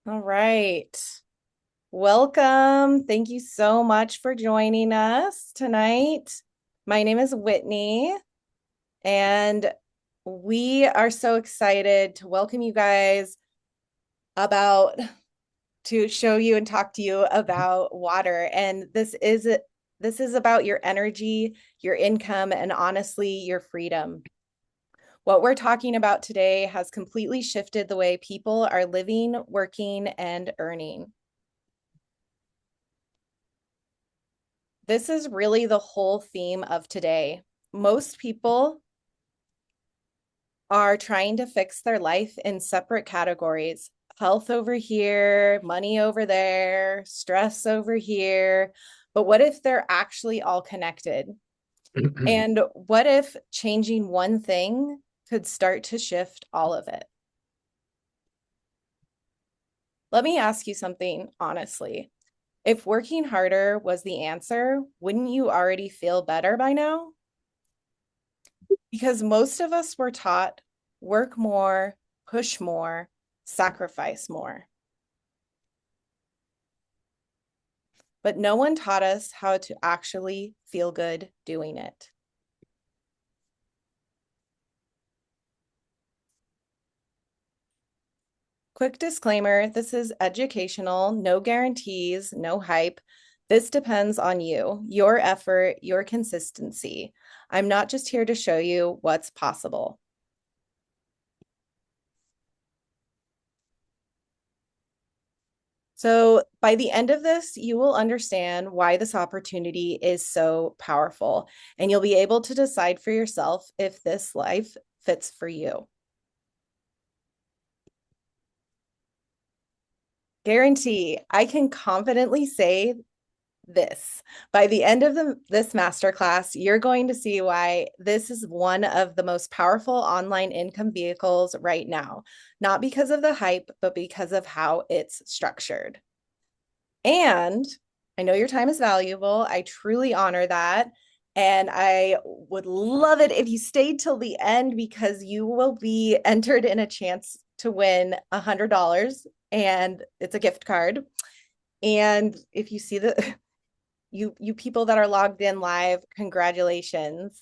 All right. Welcome. Thank you so much for joining us tonight. My name is Whitney, and we are so excited to welcome you guys about to show you and talk to you about water. And this is about your energy, your income, and honestly, your freedom. What we're talking about today has completely shifted the way people are living, working, and earning. This is really the whole theme of today. Most people are trying to fix their life in separate categories. Health over here, money over there, stress over here. But what if they're actually all connected? And what if changing one thing could start to shift all of it? Let me ask you something honestly. If working harder was the answer, wouldn't you already feel better by now? Because most of us were taught work more, push more, sacrifice more. But no one taught us how to actually feel good doing it. Quick disclaimer, this is educational, no guarantees, no hype. This depends on you, your effort, your consistency. I'm not just here to show you what's possible. So by the end of this, you will understand why this opportunity is so powerful, and you'll be able to decide for yourself if this life fits for you. Guarantee, I can confidently say this. By the end of this masterclass, you're going to see why this is one of the most powerful online income vehicles right now, not because of the hype, but because of how it's structured. And I know your time is valuable. I truly honor that. And I would love it if you stayed till the end because you will be entered in a chance to win $100 and it's a gift card. And if you see the you people that are logged in live, congratulations.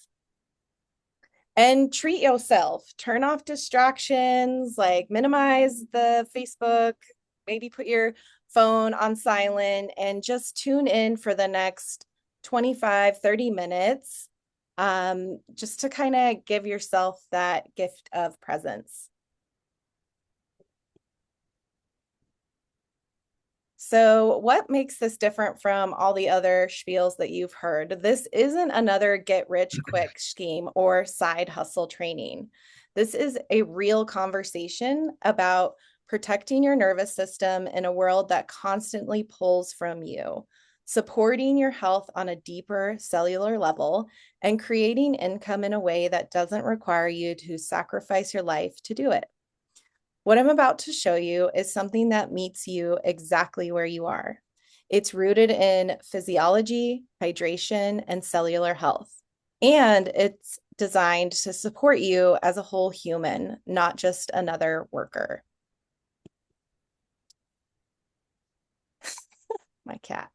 And treat yourself. Turn off distractions, like minimize the Facebook, maybe put your phone on silent and just tune in for the next 25, 30 minutes, just to kind of give yourself that gift of presence. So, what makes this different from all the other spiels that you've heard? This isn't another get rich quick scheme or side hustle training. This is a real conversation about protecting your nervous system in a world that constantly pulls from you, supporting your health on a deeper cellular level, and creating income in a way that doesn't require you to sacrifice your life to do it. What I'm about to show you is something that meets you exactly where you are. It's rooted in physiology, hydration, and cellular health. And it's designed to support you as a whole human, not just another worker. My cat.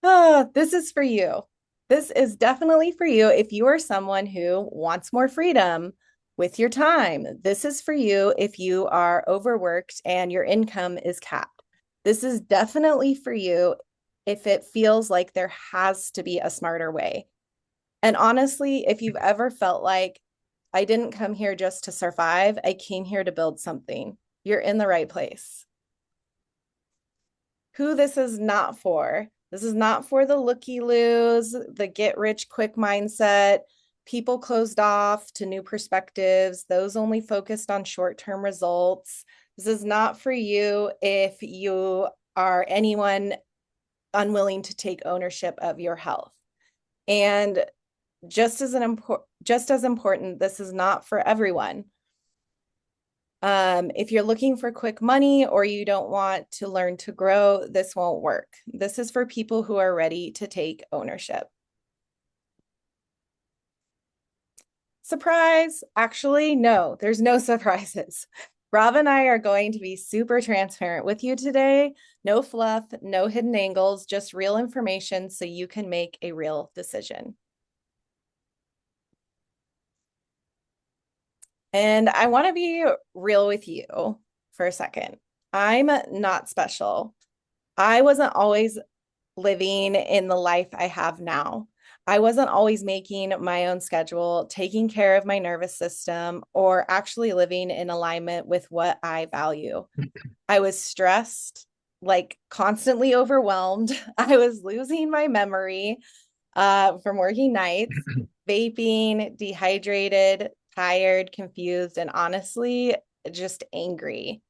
Oh, this is for you. This is definitely for you if you are someone who wants more freedom with your time. This is for you if you are overworked and your income is capped. This is definitely for you if it feels like there has to be a smarter way. And honestly, if you've ever felt like I didn't come here just to survive, I came here to build something, you're in the right place. Who this is not for. This is not for the looky-loos, the get rich quick mindset, people closed off to new perspectives, those only focused on short-term results. This is not for you if you are anyone unwilling to take ownership of your health. And just as important, this is not for everyone. If you're looking for quick money or you don't want to learn to grow, this won't work. This is for people who are ready to take ownership. Surprise! Actually, no, there's no surprises. Rob and I are going to be super transparent with you today. No fluff, no hidden angles, just real information so you can make a real decision. And I want to be real with you for a second. I'm not special. I wasn't always living in the life I have now. I wasn't always making my own schedule, taking care of my nervous system, or actually living in alignment with what I value. I was stressed, like constantly overwhelmed. I was losing my memory from working nights, vaping, dehydrated, tired, confused, and honestly, just angry.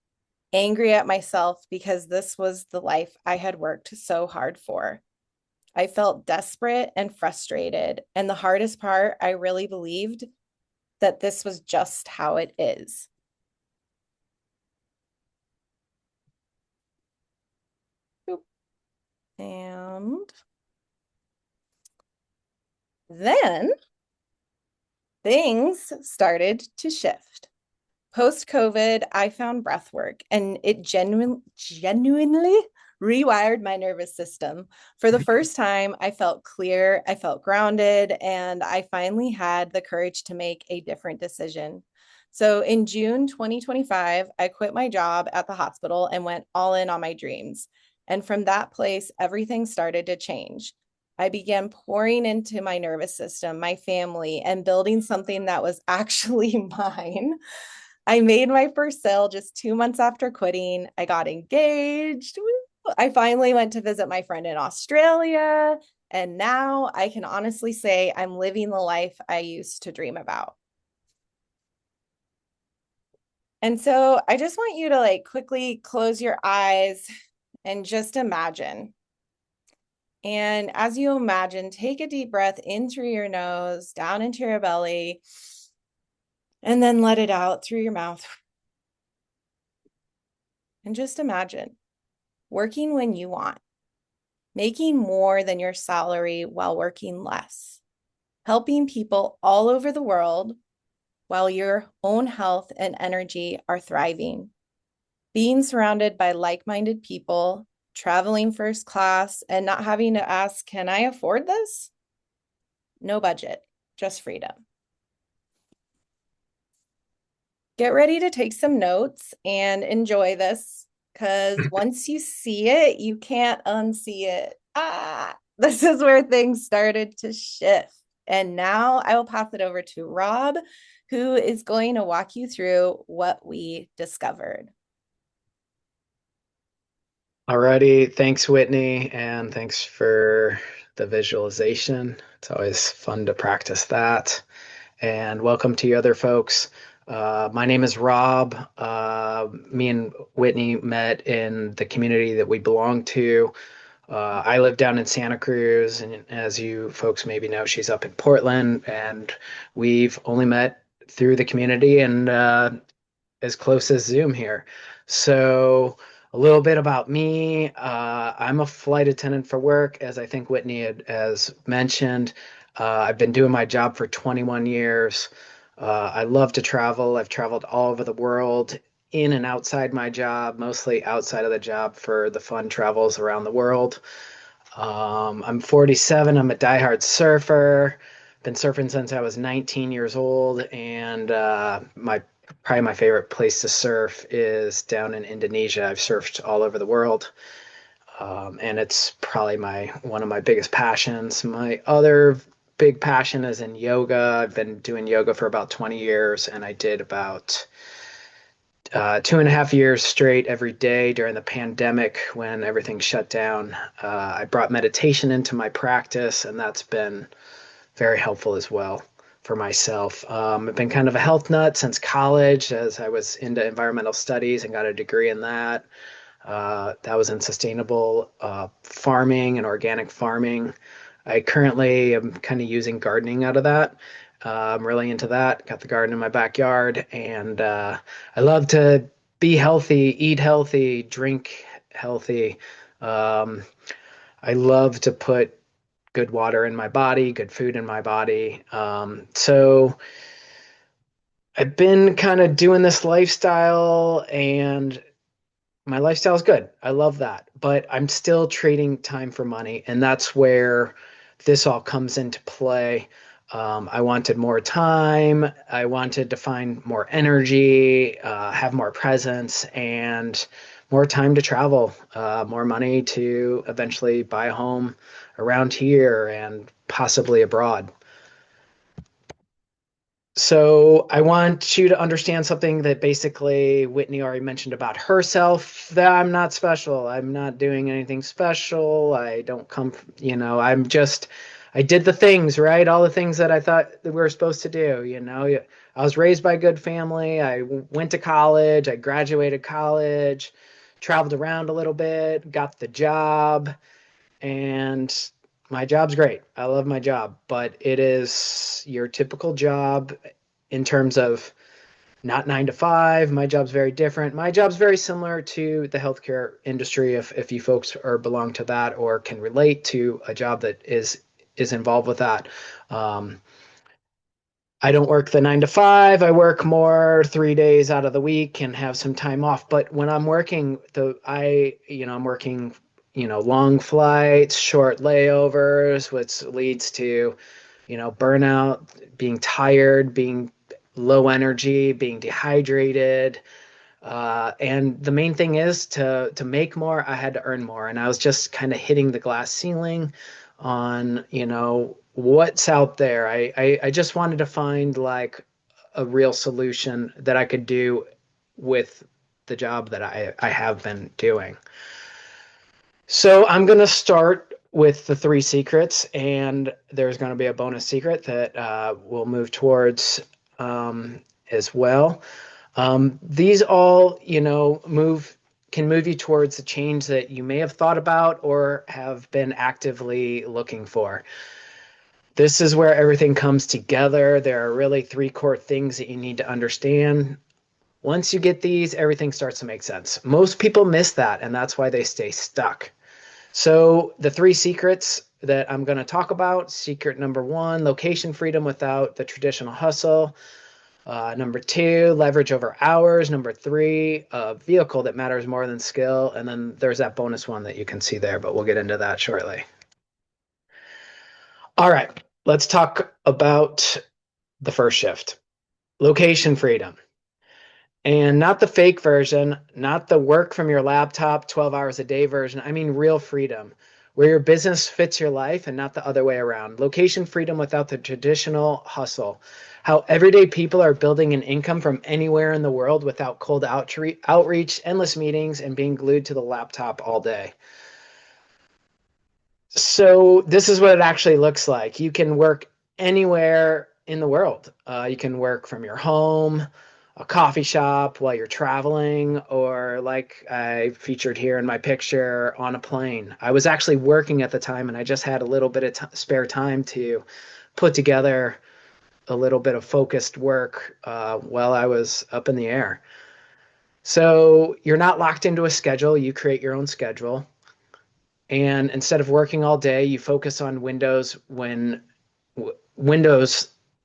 Angry at myself because this was the life I had worked so hard for. I felt desperate and frustrated. And the hardest part, I really believed that this was just how it is. And then things started to shift. Post COVID, I found breath work and it genuinely rewired my nervous system. For the first time, I felt clear, I felt grounded, and I finally had the courage to make a different decision. So in June 2025, I quit my job at the hospital and went all in on my dreams. And from that place, everything started to change. I began pouring into my nervous system, my family, and building something that was actually mine. I made my first sale just 2 months after quitting. I got engaged. Woo! I finally went to visit my friend in Australia. And now I can honestly say I'm living the life I used to dream about. And so I just want you to like quickly close your eyes and just imagine. And as you imagine, take a deep breath in through your nose, down into your belly, and then let it out through your mouth. And just imagine working when you want, making more than your salary while working less, helping people all over the world while your own health and energy are thriving, being surrounded by like minded people, traveling first class, and not having to ask, can I afford this? No budget, just freedom. Get ready to take some notes and enjoy this because once you see it, you can't unsee it. This is where things started to shift. And now I will pass it over to Rob, who is going to walk you through what we discovered. Alrighty, thanks Whitney, and thanks for the visualization. It's always fun to practice that. And welcome to you other folks. My name is Rob. Me and Whitney met in the community that we belong to. I live down in Santa Cruz, and as you folks maybe know, she's up in Portland, and we've only met through the community and as close as Zoom here. So, a little bit about me. I'm a flight attendant for work, as I think Whitney has mentioned. I've been doing my job for 21 years. I love to travel. I've traveled all over the world, in and outside my job, mostly outside of the job for the fun travels around the world. I'm 47. I'm a diehard surfer. Been surfing since I was 19 years old, and my probably my favorite place to surf is down in Indonesia. I've surfed all over the world, and it's probably my one of my biggest passions. My other big passion is in yoga. I've been doing yoga for about 20 years, and I did about 2.5 years straight every day during the pandemic when everything shut down. I brought meditation into my practice, and that's been very helpful as well for myself. I've been kind of a health nut since college, as I was into environmental studies and got a degree in that. That was in sustainable farming and organic farming. I currently am kind of using gardening out of that. I'm really into that. Got the garden in my backyard, and I love to be healthy, eat healthy, drink healthy. Um, I love to put good water in my body, good food in my body. So I've been kind of doing this lifestyle and my lifestyle is good. I love that. But I'm still trading time for money. And that's where this all comes into play. I wanted more time. I wanted to find more energy, have more presence, and more time to travel, more money to eventually buy a home around here and possibly abroad. So I want you to understand something that basically Whitney already mentioned about herself, that I'm not special. I'm not doing anything special. I don't come, I did the things, right? All the things that I thought that we were supposed to do, I was raised by a good family. I went to college. I graduated college, traveled around a little bit, got the job, and my job's great. I love my job, but it is your typical job in terms of not 9 to 5. My job's very different. My job's very similar to the healthcare industry if you folks are belong to that or can relate to a job that is involved with that. Um, I don't work the 9 to 5. I work more 3 days out of the week and have some time off. But when I'm working, I'm working, long flights, short layovers, which leads to, burnout, being tired, being low energy, being dehydrated. And the main thing is to make more, I had to earn more. And I was just kind of hitting the glass ceiling on, what's out there. I just wanted to find like a real solution that I could do with the job that I have been doing. So I'm going to start with the three secrets, and there's going to be a bonus secret that we'll move towards as well. These all, can move you towards the change that you may have thought about or have been actively looking for. This is where everything comes together. There are really three core things that you need to understand. Once you get these, everything starts to make sense. Most people miss that, and that's why they stay stuck. So, the three secrets that I'm going to talk about: secret number one, location freedom without the traditional hustle. Number two, leverage over hours. Number three, a vehicle that matters more than skill. And then there's that bonus one that you can see there, but we'll get into that shortly. All right, let's talk about the first shift: location freedom. And not the fake version, not the work from your laptop 12 hours a day version. I mean, real freedom, where your business fits your life and not the other way around. Location freedom without the traditional hustle. How everyday people are building an income from anywhere in the world without cold outreach, endless meetings, and being glued to the laptop all day. So this is what it actually looks like. You can work anywhere in the world. You can work from your home, a coffee shop while you're traveling, or like I featured here in my picture, on a plane. I was actually working at the time and I just had a little bit of spare time to put together a little bit of focused work while I was up in the air. So you're not locked into a schedule. You create your own schedule. And instead of working all day, you focus on Windows,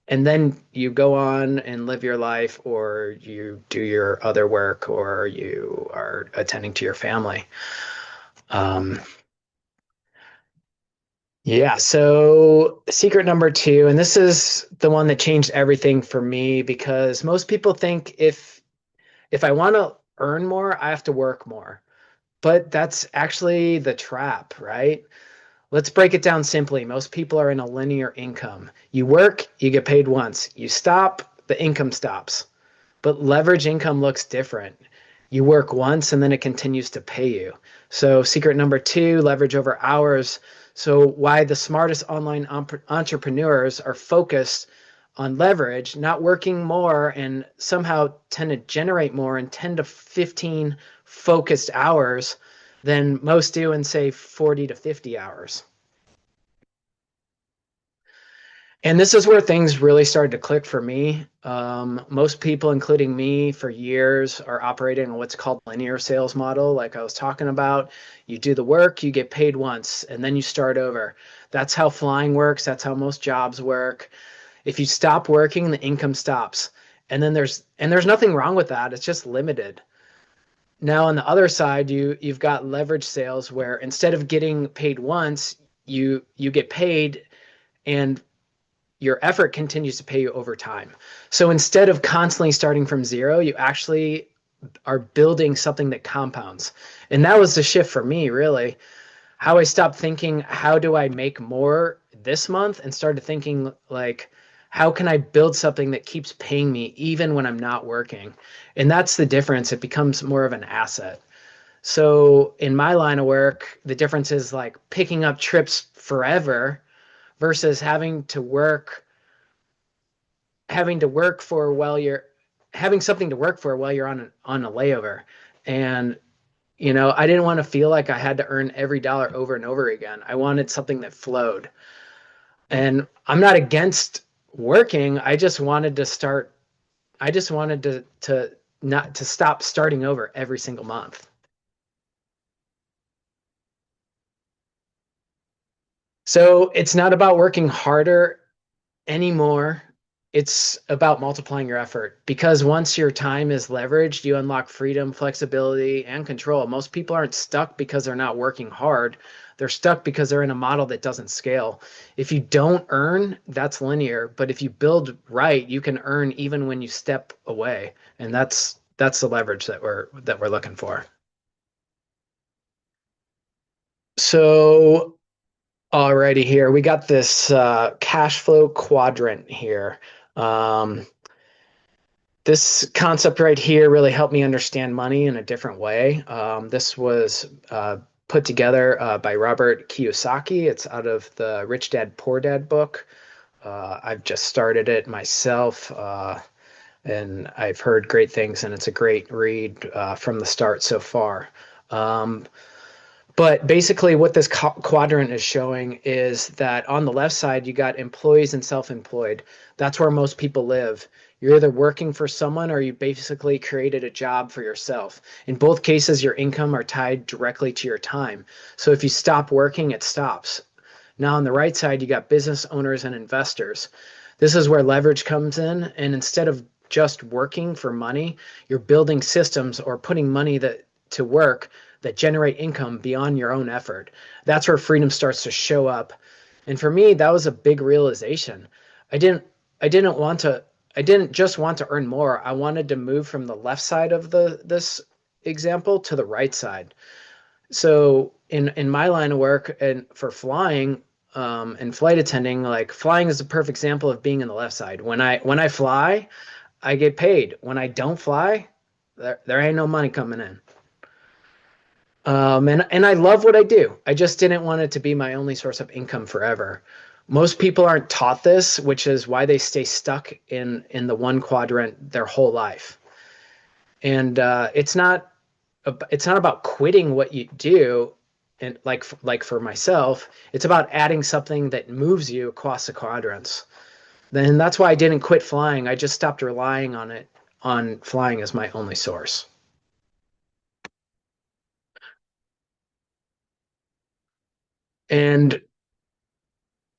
and then you go on and live your life, or you do your other work, or you are attending to your family. Um, yeah, so secret number two, and this is the one that changed everything for me, because most people think if I want to earn more, I have to work more. But that's actually the trap, right? Let's break it down simply. Most people are in a linear income. You work, you get paid once. You stop, the income stops. But leverage income looks different. You work once and then it continues to pay you. So, secret number two, leverage over hours. So, why the smartest online entrepreneurs are focused on leverage, not working more, and somehow tend to generate more in 10 to 15 focused hours than most do in, say, 40 to 50 hours. And this is where things really started to click for me. Most people, including me, for years are operating on what's called linear sales model. Like I was talking about, you do the work, you get paid once, and then you start over. That's how flying works. That's how most jobs work. If you stop working, the income stops. And there's nothing wrong with that. It's just limited. Now on the other side, you've got leverage sales where instead of getting paid once, you get paid and your effort continues to pay you over time. So instead of constantly starting from zero, you actually are building something that compounds. And that was the shift for me, really. How I stopped thinking, how do I make more this month, and started thinking, like, how can I build something that keeps paying me even when I'm not working? And that's the difference. It becomes more of an asset. So in my line of work, the difference is like picking up trips forever versus having to work for while you're having something to work for while you're on a layover. And I didn't want to feel like I had to earn every dollar over and over again. I wanted something that flowed. And I'm not against working. I just wanted to not to stop starting over every single month. So it's not about working harder anymore. It's about multiplying your effort because once your time is leveraged, you unlock freedom, flexibility, and control. Most people aren't stuck because they're not working hard. They're stuck because they're in a model that doesn't scale. If you don't earn, that's linear, but if you build right, you can earn even when you step away. And that's the leverage that we're looking for. So alrighty, here we got this cash flow quadrant here. Um, this concept right here really helped me understand money in a different way. This was put together by Robert Kiyosaki. It's out of the Rich Dad Poor Dad book. I've just started it myself, and I've heard great things, and it's a great read from the start so far. Um, but basically, what this quadrant is showing is that on the left side, you got employees and self-employed. That's where most people live. You're either working for someone or you basically created a job for yourself. In both cases, your income are tied directly to your time. So if you stop working, it stops. Now on the right side, you got business owners and investors. This is where leverage comes in. And instead of just working for money, you're building systems or putting money to work that generate income beyond your own effort. That's where freedom starts to show up. And for me, that was a big realization. I didn't I didn't want to I didn't just want to earn more. I wanted to move from the left side of the this example to the right side. So in my line of work and for flying and flight attending, like flying is a perfect example of being in the left side. When I fly, I get paid. When I don't fly, there ain't no money coming in. And I love what I do. I just didn't want it to be my only source of income forever. Most people aren't taught this, which is why they stay stuck in the one quadrant their whole life. And it's not about quitting what you do, and like for myself, it's about adding something that moves you across the quadrants. Then that's why I didn't quit flying. I just stopped relying on flying as my only source. And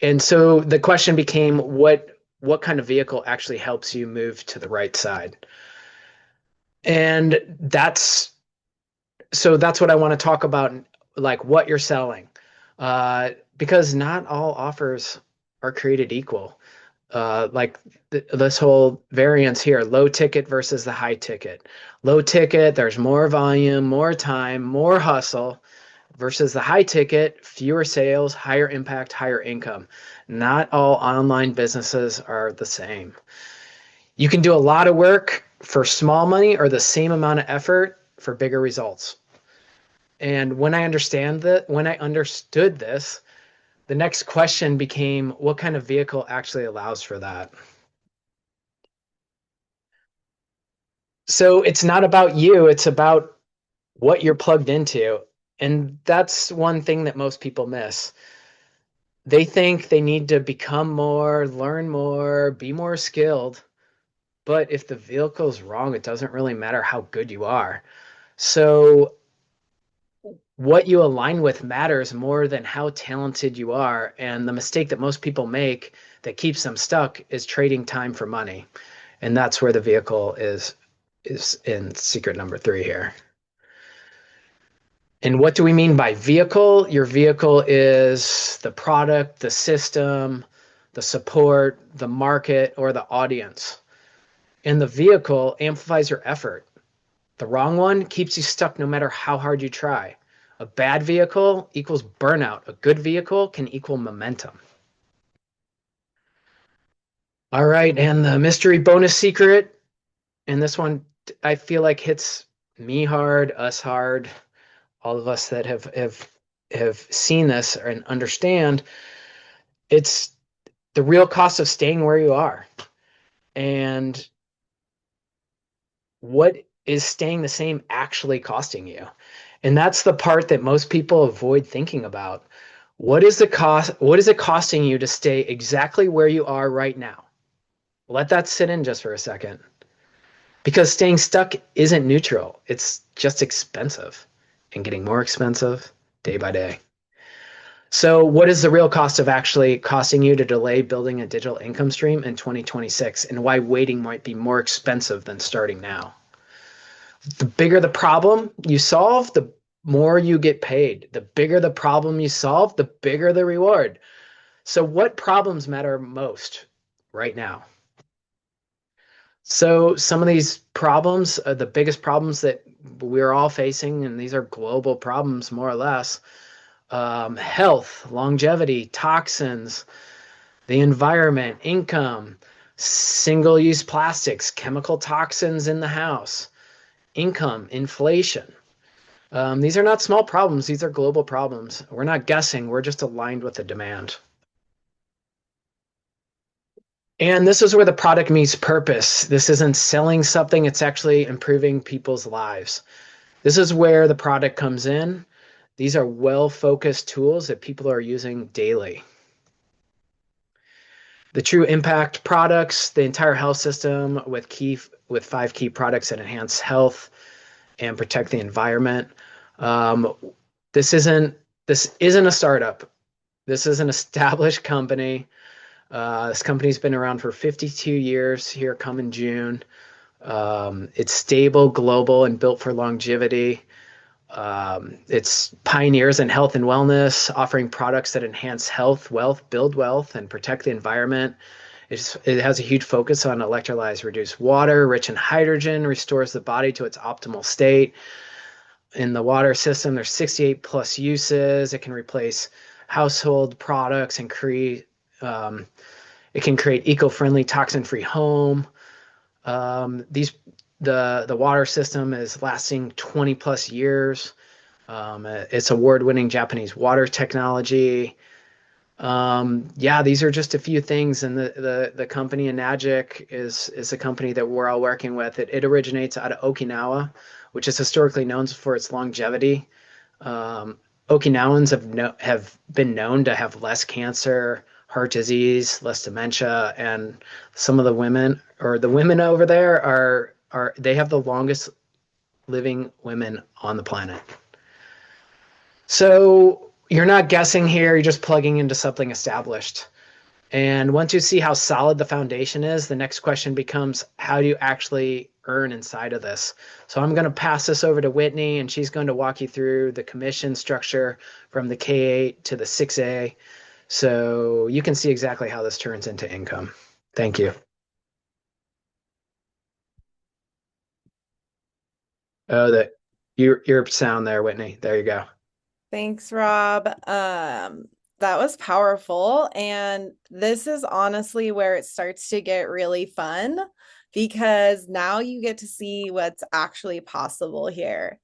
And so the question became what kind of vehicle actually helps you move to the right side? And that's what I want to talk about, like what you're selling. Because not all offers are created equal. Like this whole variance here, low ticket versus the high ticket. Low ticket, there's more volume, more time, more hustle versus the high ticket, fewer sales, higher impact, higher income. Not all online businesses are the same. You can do a lot of work for small money or the same amount of effort for bigger results. And when I understood this, the next question became what kind of vehicle actually allows for that? So it's not about you, it's about what you're plugged into. And that's one thing that most people miss. They think they need to become more, learn more, be more skilled. But if the vehicle's wrong, it doesn't really matter how good you are. So what you align with matters more than how talented you are. And the mistake that most people make that keeps them stuck is trading time for money. And that's where the vehicle is in secret number three here. And what do we mean by vehicle? Your vehicle is the product, the system, the support, the market, or the audience. And the vehicle amplifies your effort. The wrong one keeps you stuck no matter how hard you try. A bad vehicle equals burnout. A good vehicle can equal momentum. All right, and the mystery bonus secret, and this one I feel like hits me hard, us hard, all of us that have seen this and understand it's the real cost of staying where you are. And what is staying the same actually costing you? And that's the part that most people avoid thinking about. What is the cost? What is it costing you to stay exactly where you are right now? Let that sit in just for a second. Because staying stuck isn't neutral, it's just expensive and getting more expensive day by day. So, what is the real cost of actually costing you to delay building a digital income stream in 2026, and why waiting might be more expensive than starting now? The bigger the problem you solve, the more you get paid. The bigger the problem you solve, the bigger the reward. So, what problems matter most right now? So, some of these problems, the biggest problems that we're all facing, and these are global problems more or less, health, longevity, toxins, the environment, income, single use plastics, chemical toxins in the house, income, inflation. These are not small problems, these are global problems. We're not guessing, we're just aligned with the demand. And this is where the product meets purpose. This isn't selling something, it's actually improving people's lives. This is where the product comes in. These are well-focused tools that people are using daily. The true impact products, the entire health system with 5 key products that enhance health and protect the environment. Um, this isn't a startup. This is an established company. This company's been around for 52 years here come in June. It's stable, global, and built for longevity. It's pioneers in health and wellness, offering products that enhance health, wealth, build wealth, and protect the environment. It has a huge focus on electrolyzed reduced water, rich in hydrogen, restores the body to its optimal state. In the water system, there's 68 plus uses. It can replace household products and it can create eco-friendly, toxin-free home. These the water system is lasting 20 plus years. It's award-winning Japanese water technology. Yeah, these are just a few things, and the company Enagic is a company that we're all working with. It originates out of Okinawa, which is historically known for its longevity. Um, Okinawans have been known to have less cancer, heart disease, less dementia, and some of the women over there are they have the longest living women on the planet. So you're not guessing here, you're just plugging into something established. And once you see how solid the foundation is, the next question becomes, how do you actually earn inside of this? So I'm going to pass this over to Whitney, and she's going to walk you through the commission structure from the K8 to the 6A. So you can see exactly how this turns into income. Thank you. Oh, your sound there, Whitney. There you go. Thanks, Rob. That was powerful. And this is honestly where it starts to get really fun because now you get to see what's actually possible here.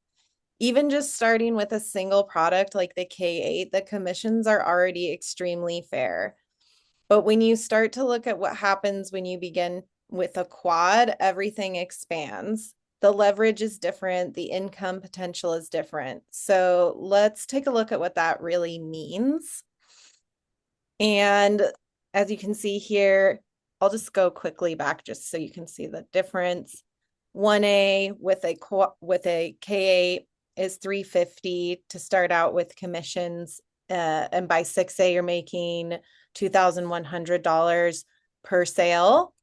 Even just starting with a single product like the K8, the commissions are already extremely fair. But when you start to look at what happens when you begin with a quad, everything expands. The leverage is different, the income potential is different. So let's take a look at what that really means. And as you can see here, I'll just go quickly back just so you can see the difference. 1A with a K8 is 350 to start out with commissions, and by 6A you're making $2,100 per sale.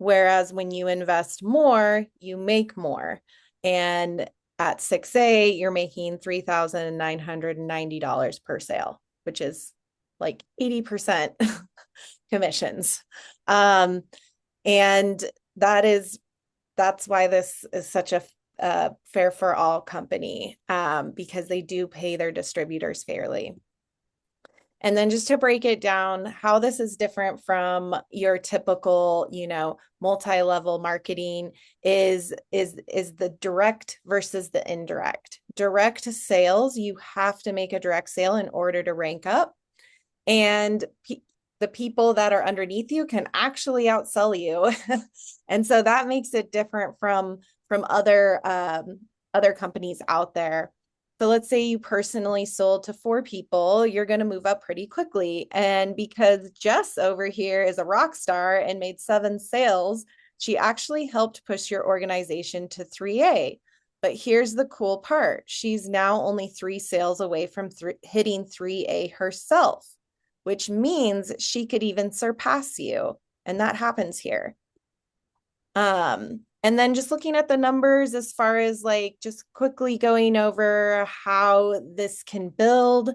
Whereas when you invest more, you make more. And at 6A, you're making $3,990 per sale, which is like 80% commissions. Um, and that's why this is such a fair for all company, because they do pay their distributors fairly. And then just to break it down, how this is different from your typical, multi-level marketing is the direct versus the indirect. Direct sales, you have to make a direct sale in order to rank up. And the people that are underneath you can actually outsell you. And so that makes it different from other companies out there. So let's say you personally sold to 4 people, you're going to move up pretty quickly. And because Jess over here is a rock star and made 7 sales, she actually helped push your organization to 3A. But here's the cool part. She's now only 3 sales away from hitting 3A herself, which means she could even surpass you. And that happens here. And then just looking at the numbers as far as like just quickly going over how this can build.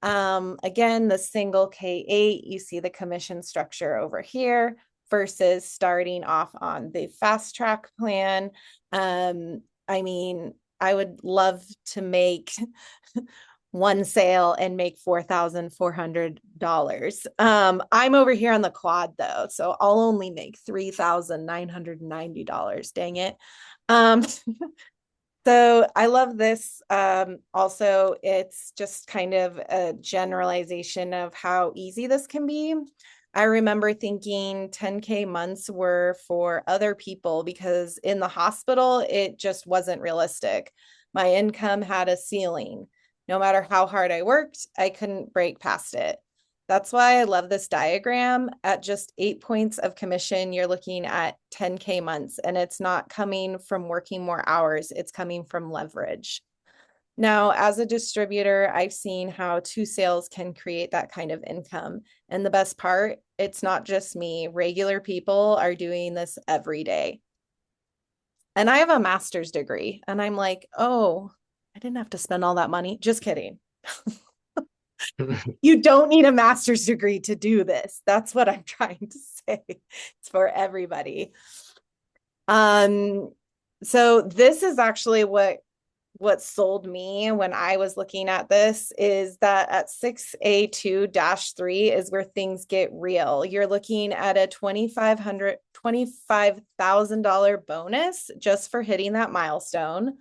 Again, the single K8, you see the commission structure over here versus starting off on the fast track plan. I mean, I would love to make one sale and make $4,400. I'm over here on the quad though, so I'll only make $3,990. Dang it. Um, so I love this. Also, it's just kind of a generalization of how easy this can be. I remember thinking 10K months were for other people because in the hospital, it just wasn't realistic. My income had a ceiling. No matter how hard I worked, I couldn't break past it. That's why I love this diagram. At just 8 points of commission, you're looking at 10K months, and it's not coming from working more hours, it's coming from leverage. Now, as a distributor, I've seen how 2 sales can create that kind of income. And the best part, it's not just me. Regular people are doing this every day. And I have a master's degree, and I'm like, oh, I didn't have to spend all that money. Just kidding. You don't need a master's degree to do this. That's what I'm trying to say. It's for everybody. So this is actually what sold me when I was looking at this is that at 6A2-3 is where things get real. You're looking at a $25,000 bonus just for hitting that milestone.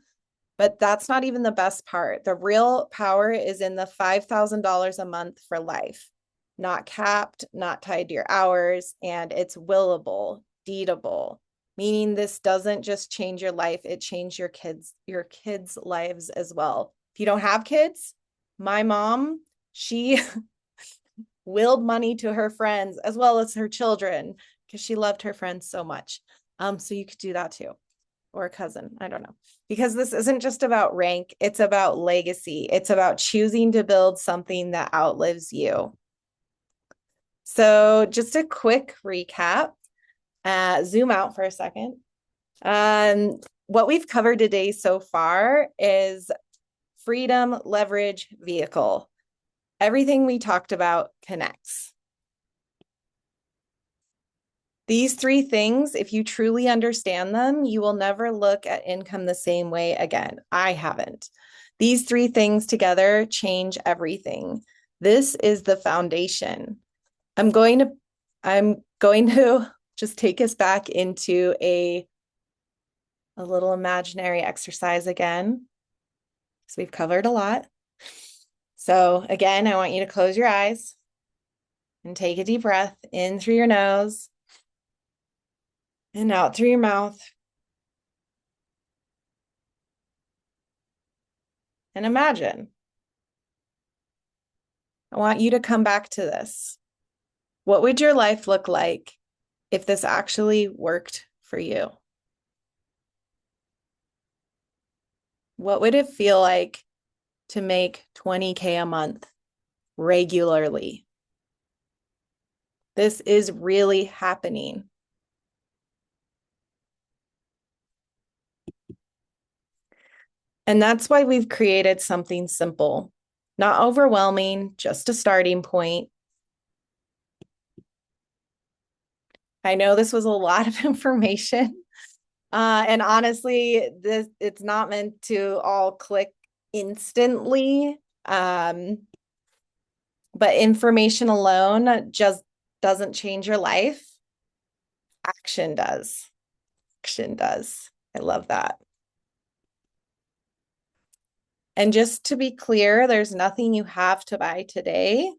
But that's not even the best part. The real power is in the $5,000 a month for life, not capped, not tied to your hours, and it's willable, deedable, meaning this doesn't just change your life, it changes your kids' lives as well. If you don't have kids, my mom, she willed money to her friends as well as her children because she loved her friends so much. So you could do that too. Or a cousin, I don't know. Because this isn't just about rank, it's about legacy. It's about choosing to build something that outlives you. So just a quick recap, zoom out for a second. What we've covered today so far is freedom, leverage, vehicle. Everything we talked about connects. These 3 things, if you truly understand them, you will never look at income the same way again. I haven't. These 3 things together change everything. This is the foundation. I'm going to just take us back into a little imaginary exercise again, because we've covered a lot. So again, I want you to close your eyes and take a deep breath in through your nose and out through your mouth. And imagine. I want you to come back to this. What would your life look like if this actually worked for you? What would it feel like to make 20K a month regularly? This is really happening. And that's why we've created something simple, not overwhelming, just a starting point. I know this was a lot of information. And honestly, it's not meant to all click instantly. But information alone just doesn't change your life. Action does. Action does. I love that. And just to be clear, there's nothing you have to buy today.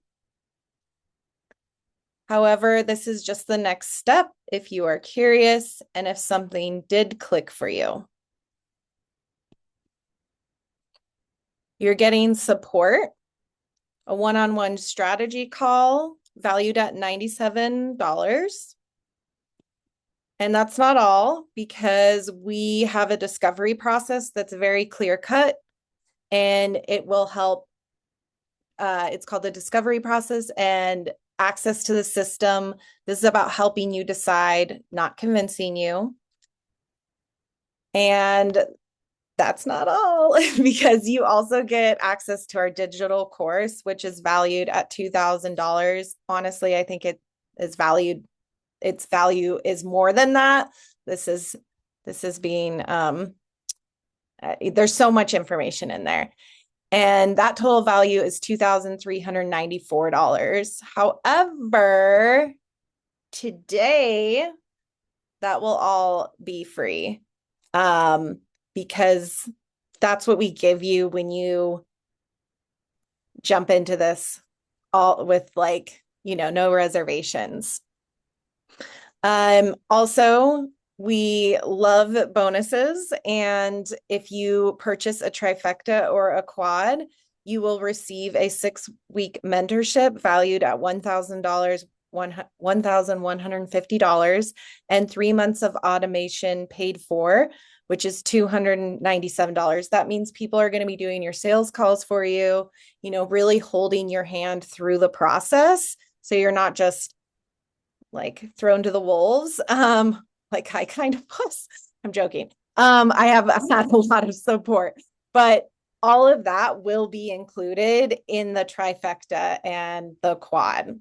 However, this is just the next step if you are curious and if something did click for you. You're getting support, a one-on-one strategy call valued at $97. And that's not all, because we have a discovery process that's very clear cut, and it will help. It's called the discovery process and access to the system. This is about helping you decide, not convincing you. And that's not all, because you also get access to our digital course, which is valued at $2,000. Honestly, I think it is valued, its value is more than that. This is being there's so much information in there. And that total value is $2,394. However, today that will all be free, because that's what we give you when you jump into this, all with, like, no reservations. Also, we love bonuses. And if you purchase a trifecta or a quad, you will receive a 6-week mentorship valued at $1,000, $1,150, and 3 months of automation paid for, which is $297. That means people are going to be doing your sales calls for you, really holding your hand through the process. So you're not just like thrown to the wolves. Like I kind of was. I'm joking. I have had a lot of support, but all of that will be included in the trifecta and the quad.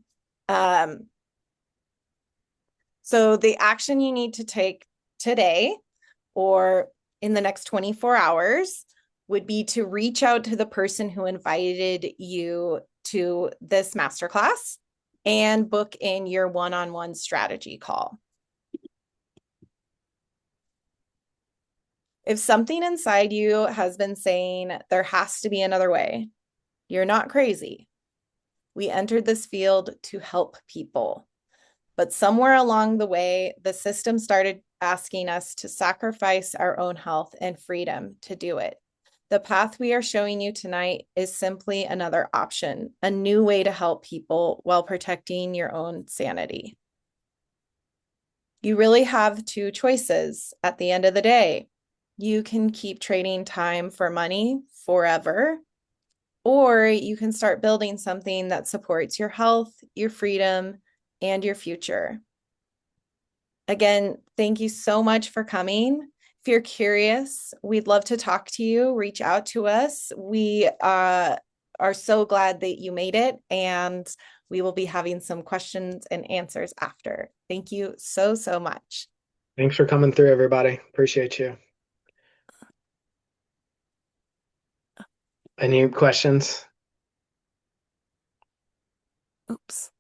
So the action you need to take today or in the next 24 hours would be to reach out to the person who invited you to this masterclass and book in your one-on-one strategy call. If something inside you has been saying there has to be another way, you're not crazy. We entered this field to help people. But somewhere along the way, the system started asking us to sacrifice our own health and freedom to do it. The path we are showing you tonight is simply another option, a new way to help people while protecting your own sanity. You really have two choices at the end of the day. You can keep trading time for money forever, or you can start building something that supports your health, your freedom, and your future. Again, thank you so much for coming. If you're curious, we'd love to talk to you. Reach out to us. We are so glad that you made it, and we will be having some questions and answers after. Thank you so, so much. Thanks for coming through, everybody. Appreciate you. Any questions? Oops.